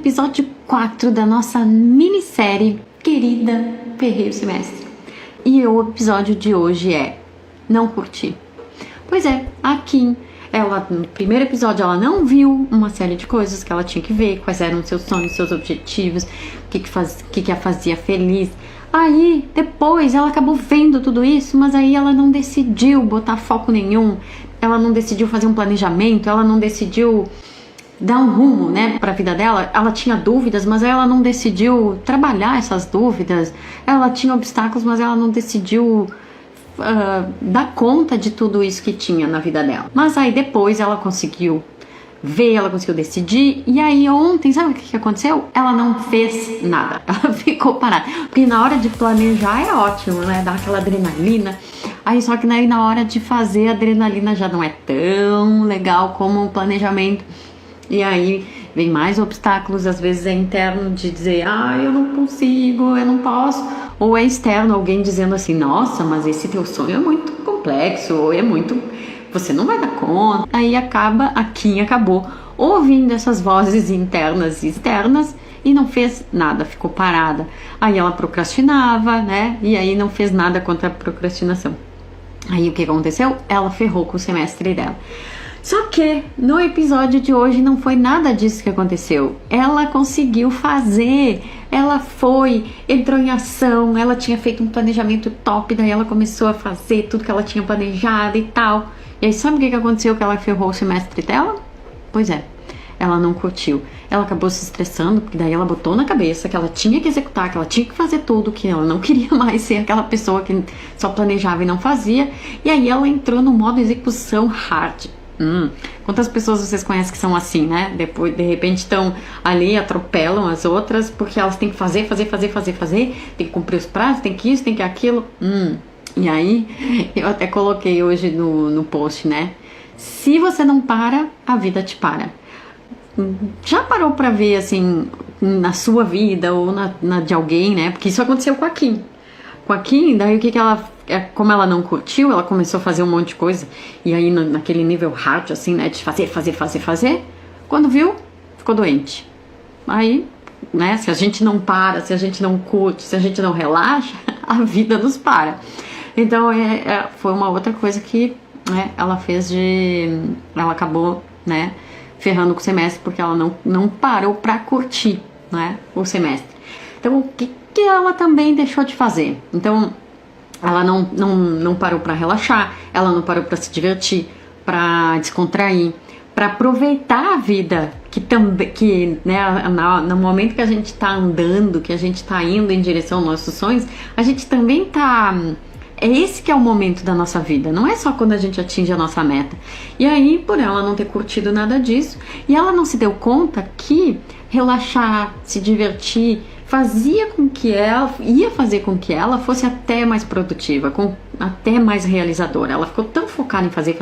episódio 4 da nossa minissérie querida Ferreiro Semestre. E o episódio de hoje é Não Curti. Pois é, a Kim, ela no primeiro episódio ela não viu uma série de coisas que ela tinha que ver, quais eram seus sonhos, seus objetivos, o que a fazia feliz. Aí, depois, ela acabou vendo tudo isso, mas aí ela não decidiu botar foco nenhum, ela não decidiu fazer um planejamento, ela não decidiu dar um rumo, né, para a vida dela. Ela tinha dúvidas, mas ela não decidiu trabalhar essas dúvidas. Ela tinha obstáculos, mas ela não decidiu dar conta de tudo isso que tinha na vida dela. Mas aí depois ela conseguiu ver, ela conseguiu decidir. E aí ontem, sabe o que aconteceu? Ela não fez nada, ela ficou parada. Porque na hora de planejar é ótimo, né, dá aquela adrenalina. Aí só que aí na hora de fazer, a adrenalina já não é tão legal como o planejamento. E aí vem mais obstáculos, às vezes é interno de dizer, eu não consigo, eu não posso. Ou é externo, alguém dizendo assim, nossa, mas esse teu sonho é muito complexo, ou é muito, você não vai dar conta. Aí a Kim acabou ouvindo essas vozes internas e externas e não fez nada, ficou parada. Aí ela procrastinava, né? E aí não fez nada contra a procrastinação. Aí o que aconteceu? Ela ferrou com o semestre dela. Só que no episódio de hoje não foi nada disso que aconteceu. Ela conseguiu fazer, ela foi, entrou em ação, ela tinha feito um planejamento top, daí ela começou a fazer tudo que ela tinha planejado e tal. E aí sabe o que aconteceu que ela ferrou o semestre dela? Pois é, ela não curtiu. Ela acabou se estressando, porque daí ela botou na cabeça que ela tinha que executar, que ela tinha que fazer tudo, que ela não queria mais ser aquela pessoa que só planejava e não fazia. E aí ela entrou no modo execução hard. Quantas pessoas vocês conhecem que são assim, né? Depois, de repente, estão ali, atropelam as outras, porque elas têm que fazer, tem que cumprir os prazos, tem que isso, tem que aquilo. E aí, eu até coloquei hoje no post, né? Se você não para, a vida te para. Já parou pra ver, assim, na sua vida ou na de alguém, né? Porque isso aconteceu com a Kim. Com a Kim, daí o que ela... Como ela não curtiu, ela começou a fazer um monte de coisa. E aí naquele nível hard, assim, né, de fazer. Quando viu, ficou doente. Aí, né, se a gente não para, se a gente não curte, se a gente não relaxa, a vida nos para. Então foi uma outra coisa que, né, ela fez ela acabou, né, ferrando com o semestre, porque ela não parou pra curtir, né, o semestre. Então o que ela também deixou de fazer? Então ela não parou para relaxar, ela não parou para se divertir, para descontrair, para aproveitar a vida, que né, no momento que a gente está andando, que a gente está indo em direção aos nossos sonhos, a gente também está... É esse que é o momento da nossa vida, não é só quando a gente atinge a nossa meta. E aí, por ela não ter curtido nada disso, e ela não se deu conta que relaxar, se divertir, ia fazer com que ela fosse até mais produtiva, até mais realizadora. Ela ficou tão focada em fazer,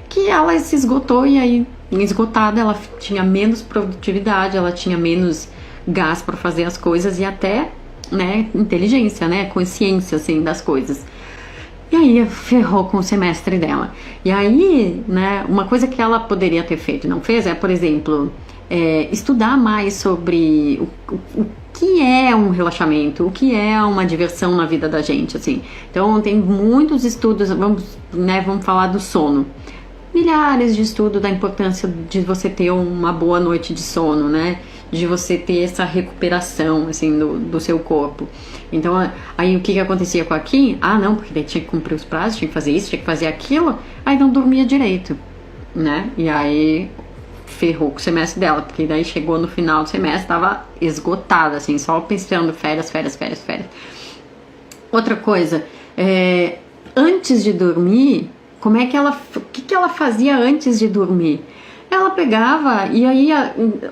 que ela se esgotou, e aí, esgotada, ela tinha menos produtividade, ela tinha menos gás para fazer as coisas e até, né, inteligência, né, consciência, assim, das coisas. E aí ferrou com o semestre dela. E aí, né, uma coisa que ela poderia ter feito e não fez é, por exemplo... estudar mais sobre o que é um relaxamento, o que é uma diversão na vida da gente, assim. Então tem muitos estudos, vamos falar do sono. Milhares de estudos da importância de você ter uma boa noite de sono, né? De você ter essa recuperação, assim, do seu corpo. Então, aí o que acontecia com a Kim? Não, porque daí tinha que cumprir os prazos, tinha que fazer isso, tinha que fazer aquilo, aí não dormia direito, né? E aí... ferrou com o semestre dela, porque daí chegou no final do semestre, estava esgotada, assim, só pensando férias. Outra coisa, antes de dormir, o que ela fazia antes de dormir? Ela pegava e aí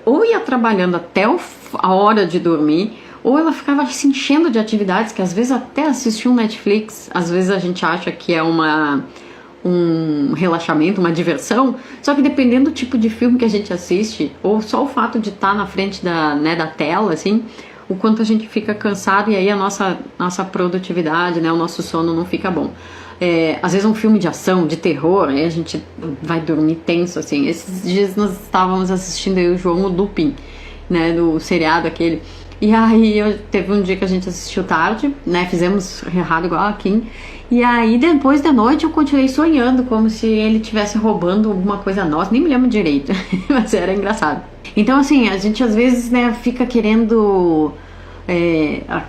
ou ia trabalhando até a hora de dormir, ou ela ficava se enchendo de atividades, que às vezes até assistir um Netflix, às vezes a gente acha que é um relaxamento, uma diversão, só que dependendo do tipo de filme que a gente assiste, ou só o fato de estar na frente da tela, assim, o quanto a gente fica cansado, e aí a nossa produtividade, né, o nosso sono não fica bom. Às vezes um filme de ação, de terror, aí a gente vai dormir tenso, assim. Esses dias nós estávamos assistindo, eu e o João, o Dupin, né, do seriado aquele. E aí teve um dia que a gente assistiu tarde, né, fizemos errado igual a Kim. E aí depois da noite eu continuei sonhando como se ele estivesse roubando alguma coisa nossa, nem me lembro direito, mas era engraçado. Então assim, a gente às vezes, né, fica querendo...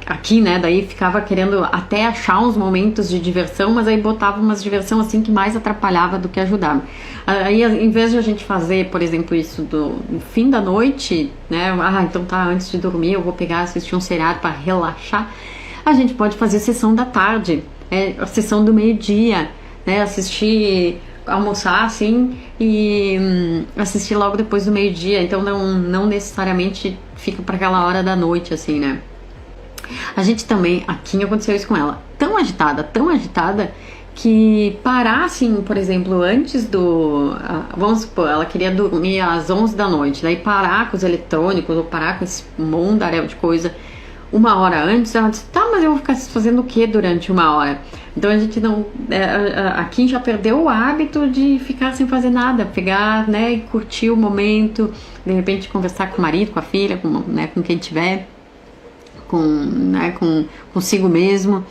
aqui, né, daí ficava querendo até achar uns momentos de diversão, mas aí botava umas diversão assim que mais atrapalhava do que ajudava. Aí, em vez de a gente fazer, por exemplo, isso no fim da noite, né, então tá, antes de dormir eu vou pegar, assistir um seriado para relaxar, a gente pode fazer sessão da tarde, a sessão do meio-dia, né, almoçar assim e assistir logo depois do meio-dia, então não necessariamente fica para aquela hora da noite assim, né? A gente também, aqui aconteceu isso com ela, tão agitada que parar assim, por exemplo, antes vamos supor, ela queria dormir às 11 da noite, daí parar com os eletrônicos ou parar com esse mundaréu de coisa 1 hora antes, ela disse, tá, mas eu vou ficar fazendo o que durante 1 hora? Então a gente não, a Kim já perdeu o hábito de ficar sem fazer nada, pegar, né, e curtir o momento, de repente conversar com o marido, com a filha, com quem tiver, consigo mesmo.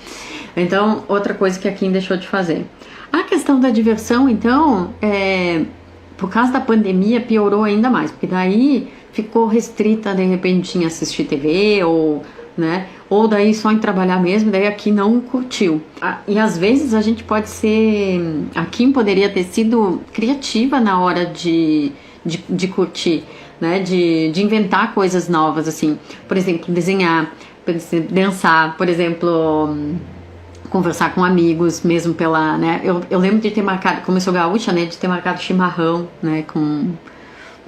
Então, outra coisa que a Kim deixou de fazer. A questão da diversão, então, por causa da pandemia, piorou ainda mais, porque daí ficou restrita, de repente, em assistir TV ou daí só em trabalhar mesmo, daí a Kim não curtiu. E às vezes a gente pode ser... A Kim poderia ter sido criativa na hora de curtir, né? De inventar coisas novas, assim. Por exemplo, desenhar, dançar, por exemplo... conversar com amigos, mesmo pela, né, eu lembro de ter marcado, como eu sou gaúcha, né, de ter marcado chimarrão, né, com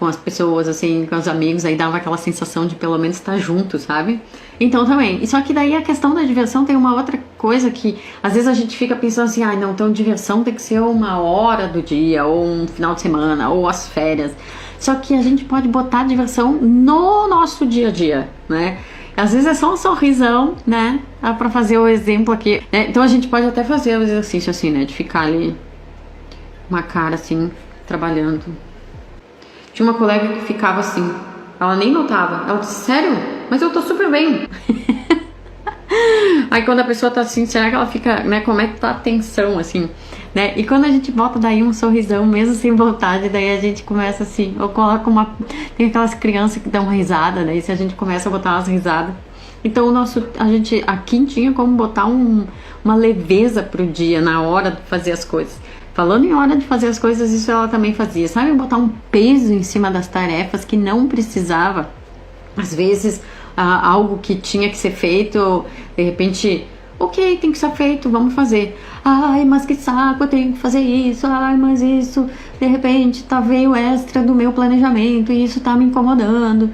as pessoas, assim, com os amigos, aí dava aquela sensação de pelo menos estar junto, sabe? Então também, só que daí a questão da diversão tem uma outra coisa que às vezes a gente fica pensando assim, não, então diversão tem que ser 1 hora do dia, ou um final de semana, ou as férias, só que a gente pode botar diversão no nosso dia a dia, né? Às vezes é só um sorrisão, né? Dá pra fazer o exemplo aqui, né? Então a gente pode até fazer o exercício assim, né? De ficar ali, uma cara assim, trabalhando. Tinha uma colega que ficava assim, ela nem notava. Ela disse, sério? Mas eu tô super bem. Aí quando a pessoa tá assim, será que ela fica, né? Como é que tá a tensão, assim, né? E quando a gente bota daí um sorrisão, mesmo sem vontade, daí a gente começa assim, ou coloca tem aquelas crianças que dão uma risada, daí se a gente começa a botar umas risadas. Então a Kim tinha como botar uma leveza pro dia, na hora de fazer as coisas. Falando em hora de fazer as coisas, isso ela também fazia, sabe? Botar um peso em cima das tarefas que não precisava. Às vezes, algo que tinha que ser feito, de repente, ok, tem que ser feito, vamos fazer. Ai, mas que saco, eu tenho que fazer isso. Ai, mas isso, de repente, veio extra do meu planejamento e isso tá me incomodando.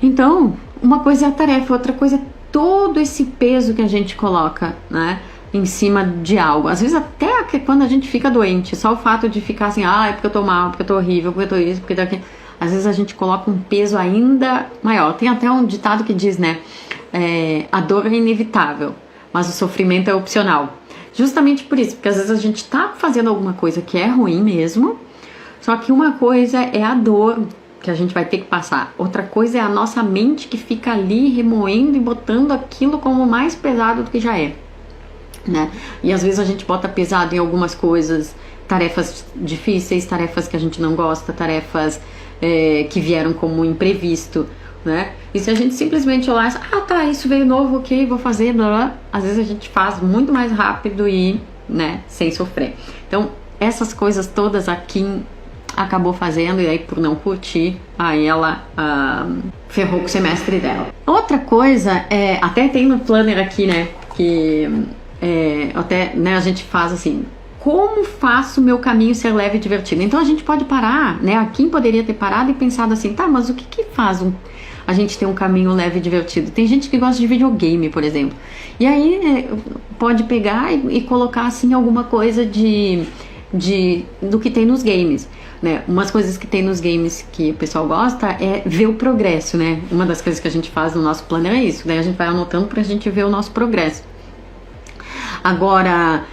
Então, uma coisa é a tarefa, outra coisa é todo esse peso que a gente coloca, né, em cima de algo. Às vezes até quando a gente fica doente, só o fato de ficar assim, é porque eu tô mal, porque eu tô horrível, porque eu tô isso, porque eu tô aquilo. Às vezes a gente coloca um peso ainda maior. Tem até um ditado que diz, né, a dor é inevitável, mas o sofrimento é opcional. Justamente por isso, porque às vezes a gente tá fazendo alguma coisa que é ruim mesmo, só que uma coisa é a dor que a gente vai ter que passar, outra coisa é a nossa mente que fica ali remoendo e botando aquilo como mais pesado do que já é, né? E às vezes a gente bota pesado em algumas coisas, tarefas difíceis, tarefas que a gente não gosta, tarefas que vieram como imprevisto, né? E se a gente simplesmente olhar, tá, isso veio novo, ok, vou fazer, blá, blá, às vezes a gente faz muito mais rápido e, né, sem sofrer. Então, essas coisas todas aqui acabou fazendo, e aí por não curtir, aí ela ferrou com o semestre dela. Outra coisa, até tem no planner aqui, né, que até, né, a gente faz assim, como faço o meu caminho ser leve e divertido? Então a gente pode parar, né, a Kim poderia ter parado e pensado assim, tá, mas o que faz a gente ter um caminho leve e divertido? Tem gente que gosta de videogame, por exemplo, e aí pode pegar e colocar assim alguma coisa do que tem nos games, né? Umas coisas que tem nos games que o pessoal gosta é ver o progresso, né? Uma das coisas que a gente faz no nosso planner é isso, daí a gente vai anotando pra gente ver o nosso progresso. Agora,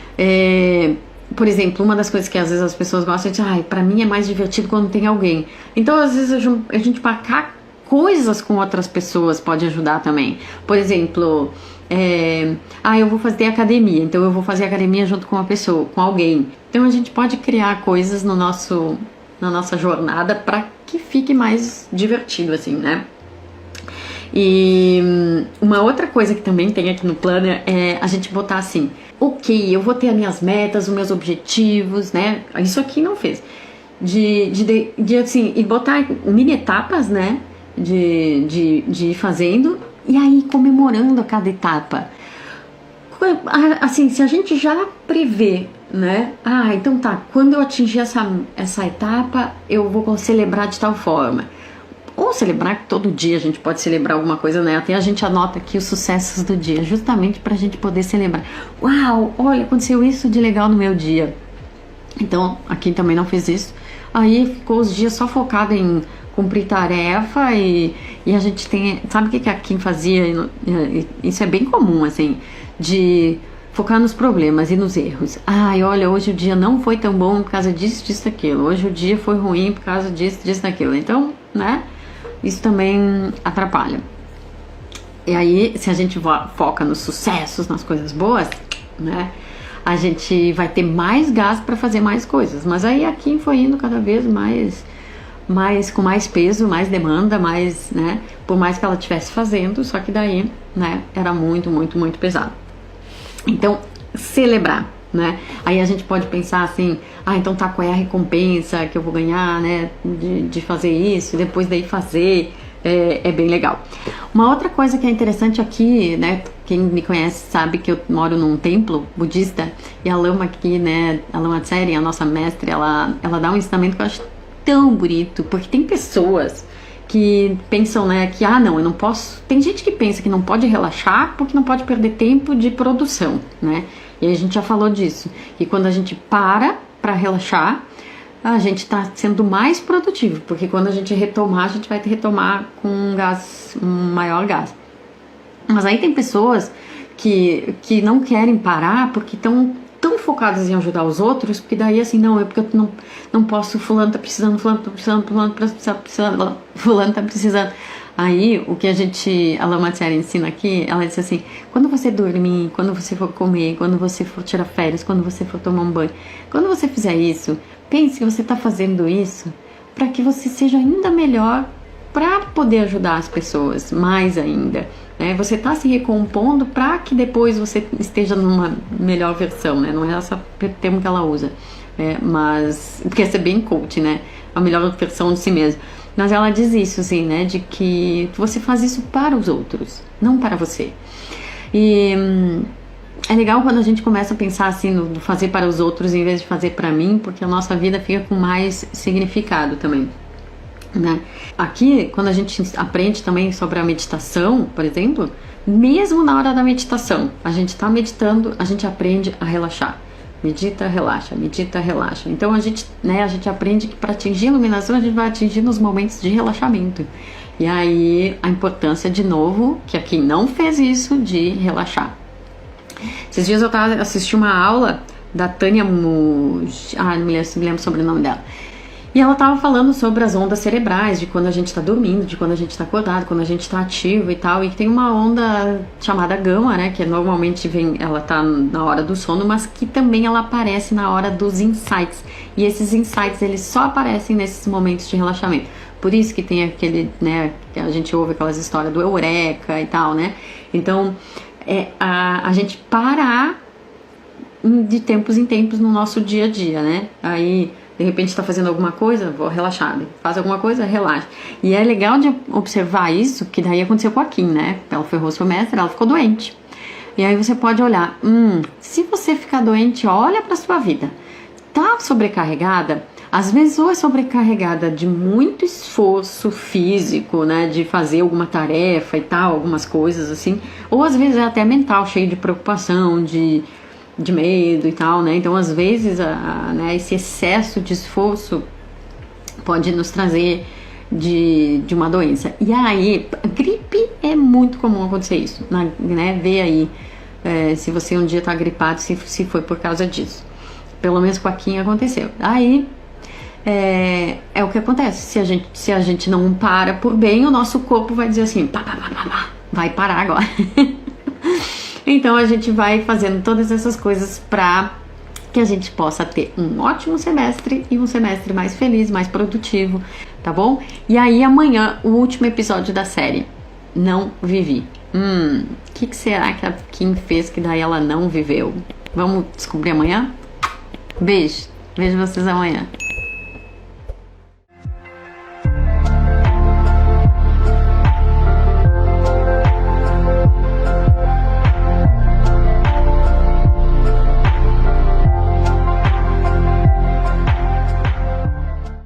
por exemplo, uma das coisas que às vezes as pessoas gostam é de, pra mim é mais divertido quando tem alguém. Então, às vezes a gente marcar coisas com outras pessoas pode ajudar também. Por exemplo, eu vou fazer academia, então eu vou fazer academia junto com uma pessoa, com alguém. Então a gente pode criar coisas na nossa jornada para que fique mais divertido, assim, né? E uma outra coisa que também tem aqui no planner é a gente botar assim, ok, eu vou ter as minhas metas, os meus objetivos, né? Isso aqui não fez. Assim, e botar mini etapas, né? De ir fazendo e aí comemorando a cada etapa. Assim, se a gente já prevê, né? Então tá, quando eu atingir essa etapa, eu vou celebrar de tal forma. Ou celebrar, que todo dia a gente pode celebrar alguma coisa, né? Até a gente anota aqui os sucessos do dia, justamente pra gente poder celebrar. Uau, olha, aconteceu isso de legal no meu dia. Então, aqui também não fez isso. Aí ficou os dias só focado em cumprir tarefa e a gente tem... Sabe o que a Kim fazia? Isso é bem comum, assim, de focar nos problemas e nos erros. Olha, hoje o dia não foi tão bom por causa disso, disso, daquilo. Hoje o dia foi ruim por causa disso, disso, daquilo. Então, né? Isso também atrapalha. E aí, se a gente foca nos sucessos, nas coisas boas, né? A gente vai ter mais gás para fazer mais coisas. Mas aí a Kim foi indo cada vez mais com mais peso, mais demanda, mais, né? Por mais que ela estivesse fazendo, só que daí, né? Era muito, muito, muito pesado. Então, celebrar, né? Aí a gente pode pensar assim, então tá, qual é a recompensa que eu vou ganhar, né? De fazer isso, depois daí fazer, é bem legal. Uma outra coisa que é interessante aqui, né? Quem me conhece sabe que eu moro num templo budista e a Lama aqui, né? A Lama Tsering, a nossa mestre, ela dá um ensinamento que eu acho tão bonito, porque tem pessoas que pensam, né, que não, eu não posso. Tem gente que pensa que não pode relaxar porque não pode perder tempo de produção, né? E a gente já falou disso, que quando a gente para relaxar, a gente está sendo mais produtivo, porque quando a gente retomar, a gente vai retomar com um maior gás. Mas aí tem pessoas que não querem parar porque estão tão focadas em ajudar os outros, porque daí assim, não, é porque eu não posso, fulano tá precisando, fulano tá precisando. Aí, o que a Lama Tsering ensina aqui, ela diz assim, quando você dormir, quando você for comer, quando você for tirar férias, quando você for tomar um banho, quando você fizer isso, pense que você está fazendo isso para que você seja ainda melhor para poder ajudar as pessoas, mais ainda. Né? Você está se recompondo para que depois você esteja numa melhor versão, né? Não é esse termo que ela usa, mas porque essa é bem coach, né? A melhor versão de si mesmo. Mas ela diz isso, assim, né? De que você faz isso para os outros, não para você. E é legal quando a gente começa a pensar assim no fazer para os outros em vez de fazer para mim, porque a nossa vida fica com mais significado também. Né? Aqui, quando a gente aprende também sobre a meditação, por exemplo, mesmo na hora da meditação, a gente está meditando, a gente aprende a relaxar. Medita, relaxa, medita, relaxa. Então a gente aprende que para atingir a iluminação a gente vai atingir nos momentos de relaxamento. E aí a importância, de novo, que aqui não fez isso, de relaxar. Esses dias eu assisti uma aula da Tânia não me lembro sobre o nome dela. E ela estava falando sobre as ondas cerebrais, de quando a gente está dormindo, de quando a gente está acordado, quando a gente está ativo e tal. E tem uma onda chamada gama, né? Que normalmente ela tá na hora do sono, mas que também ela aparece na hora dos insights. E esses insights, eles só aparecem nesses momentos de relaxamento. Por isso que tem aquele, né? Que a gente ouve aquelas histórias do eureka e tal, né? Então, a gente parar de tempos em tempos no nosso dia a dia, né? Aí, de repente está fazendo alguma coisa, vou relaxar. Faz alguma coisa, relaxa. E é legal de observar isso, que daí aconteceu com a Kim, né? Ela ferrou seu mestre, ela ficou doente. E aí você pode olhar, se você ficar doente, olha para sua vida. Tá sobrecarregada? Às vezes ou é sobrecarregada de muito esforço físico, né? De fazer alguma tarefa e tal, algumas coisas assim. Ou às vezes é até mental, cheio de preocupação, de medo e tal, né? Então, às vezes, né, esse excesso de esforço pode nos trazer de uma doença. E aí, gripe é muito comum acontecer isso, né? Vê aí se você um dia tá gripado, se foi por causa disso. Pelo menos com a Kim aconteceu. Aí, é o que acontece. Se a gente não para por bem, o nosso corpo vai dizer assim, pá, pá, pá, pá, pá, vai parar agora. Então a gente vai fazendo todas essas coisas para que a gente possa ter um ótimo semestre e um semestre mais feliz, mais produtivo, tá bom? E aí amanhã, o último episódio da série, Não Vivi. Que será que a Kim fez que daí ela não viveu? Vamos descobrir amanhã? Beijo, vejo vocês amanhã.